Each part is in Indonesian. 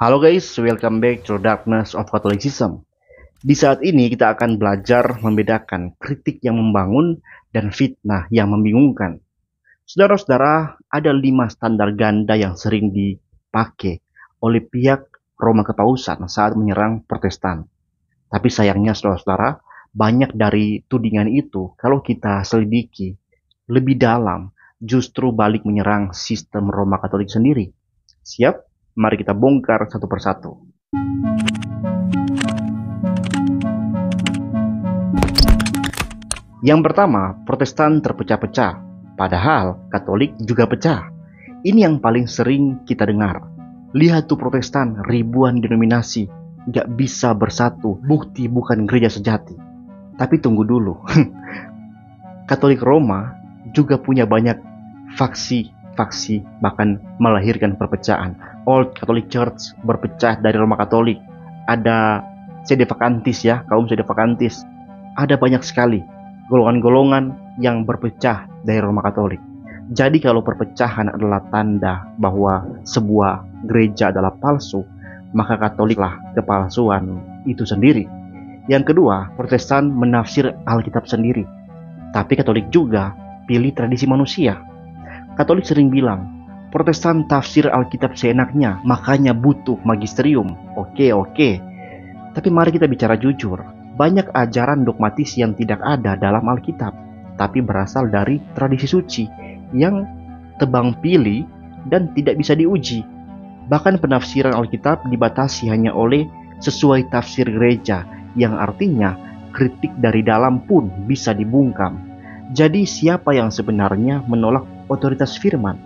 Halo guys, welcome back to Darkness of Catholicism. Di saat ini kita akan belajar membedakan kritik yang membangun dan fitnah yang membingungkan. Saudara-saudara, ada 5 standar ganda yang sering dipakai oleh pihak Roma Kepausan saat menyerang Protestan. Tapi sayangnya saudara-saudara, banyak dari tudingan itu kalau kita selidiki lebih dalam justru balik menyerang sistem Roma Katolik sendiri. Siap? Mari kita bongkar satu persatu. Yang pertama, Protestan terpecah-pecah, padahal Katolik juga pecah. Ini yang paling sering kita dengar. Lihat tuh Protestan, ribuan denominasi, gak bisa bersatu, bukti bukan gereja sejati. Tapi tunggu dulu, Katolik Roma juga punya banyak faksi, bahkan melahirkan perpecahan. Old Catholic Church berpecah dari Roma Katolik. Ada sedevacantis ya, kaum sedevacantis. Ada banyak sekali golongan-golongan yang berpecah dari Roma Katolik. Jadi kalau perpecahan adalah tanda bahwa sebuah gereja adalah palsu, maka Katoliklah kepalsuan itu sendiri. Yang kedua, Protestan menafsir Alkitab sendiri. Tapi Katolik juga pilih tradisi manusia. Katolik sering bilang, Protestan tafsir Alkitab seenaknya, makanya butuh magisterium. Oke. Tapi mari kita bicara jujur. Banyak ajaran dogmatis yang tidak ada dalam Alkitab, tapi berasal dari tradisi suci yang tebang pilih dan tidak bisa diuji. Bahkan penafsiran Alkitab dibatasi hanya oleh sesuai tafsir gereja, yang artinya kritik dari dalam pun bisa dibungkam. Jadi siapa yang sebenarnya menolak otoritas firman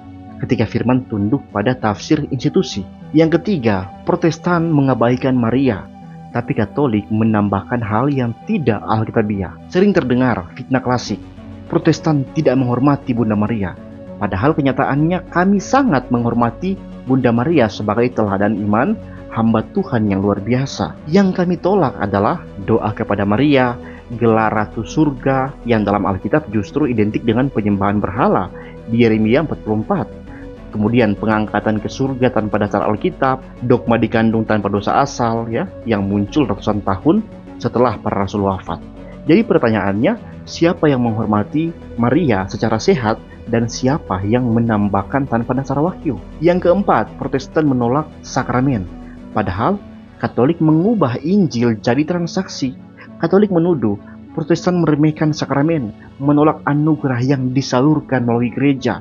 ketika firman tunduk pada tafsir institusi? Yang ketiga, Protestan mengabaikan Maria, tapi Katolik menambahkan hal yang tidak alkitabiah. Sering terdengar fitnah klasik, Protestan tidak menghormati Bunda Maria, padahal kenyataannya kami sangat menghormati Bunda Maria sebagai teladan iman, hamba Tuhan yang luar biasa. Yang kami tolak adalah doa kepada Maria, gelar Ratu Surga yang dalam Alkitab justru identik dengan penyembahan berhala di Yeremia 44. Kemudian pengangkatan ke surga tanpa dasar Alkitab, dogma dikandung tanpa dosa asal ya, yang muncul ratusan tahun setelah para rasul wafat. Jadi pertanyaannya, siapa yang menghormati Maria secara sehat dan siapa yang menambahkan tanpa dasar wahyu? Yang keempat, Protestan menolak sakramen, padahal Katolik mengubah Injil jadi transaksi. Katolik menuduh Protestan meremehkan sakramen, menolak anugerah yang disalurkan melalui gereja.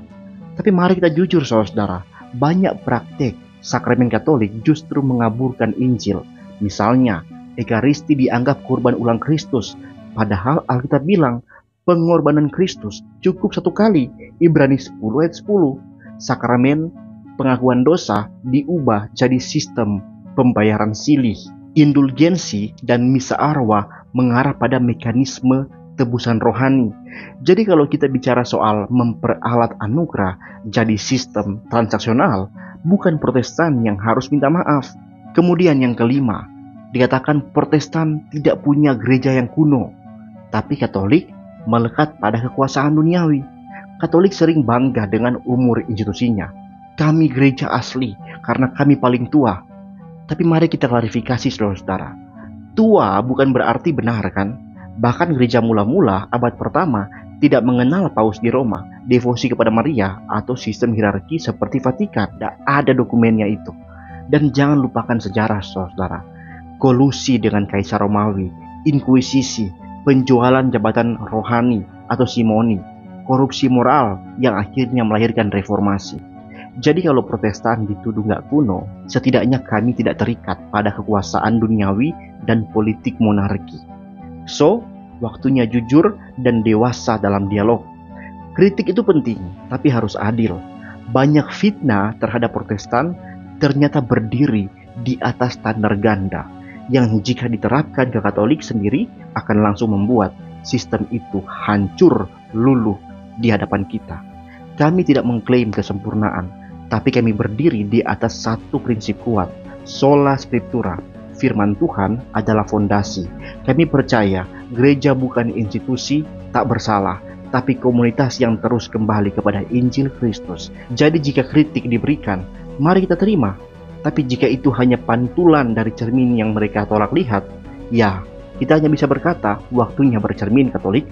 Tapi mari kita jujur saudara, banyak praktek sakramen Katolik justru mengaburkan Injil. Misalnya, Ekaristi dianggap kurban ulang Kristus, padahal Alkitab bilang pengorbanan Kristus cukup satu kali, Ibrani 10 ayat 10. Sakramen pengakuan dosa diubah jadi sistem pembayaran silih. Indulgensi dan misa arwah mengarah pada mekanisme tebusan rohani. Jadi kalau kita bicara soal memperalat anugerah jadi sistem transaksional, bukan Protestan yang harus minta maaf. Kemudian yang kelima, dikatakan Protestan tidak punya gereja yang kuno, tapi Katolik melekat pada kekuasaan duniawi. Katolik sering bangga dengan umur institusinya. Kami gereja asli karena kami paling tua. Tapi mari kita klarifikasi saudara-saudara. Tua bukan berarti benar kan? Bahkan gereja mula-mula abad pertama tidak mengenal paus di Roma, devosi kepada Maria, atau sistem hierarki seperti Vatikan. Tidak ada dokumennya itu. Dan jangan lupakan sejarah saudara. Kolusi dengan Kaisar Romawi, inkuisisi, penjualan jabatan rohani atau simoni, korupsi moral yang akhirnya melahirkan reformasi. Jadi kalau Protestan dituduh nggak kuno, setidaknya kami tidak terikat pada kekuasaan duniawi dan politik monarki. So, waktunya jujur dan dewasa dalam dialog. Kritik itu penting, tapi harus adil. Banyak fitnah terhadap Protestan ternyata berdiri di atas standar ganda, yang jika diterapkan ke Katolik sendiri akan langsung membuat sistem itu hancur luluh di hadapan kita. Kami tidak mengklaim kesempurnaan, tapi kami berdiri di atas satu prinsip kuat, sola scriptura. Firman Tuhan adalah fondasi. Kami percaya gereja bukan institusi tak bersalah, tapi komunitas yang terus kembali kepada Injil Kristus. Jadi jika kritik diberikan, mari kita terima. Tapi jika itu hanya pantulan dari cermin yang mereka tolak lihat, ya kita hanya bisa berkata waktunya bercermin, Katolik.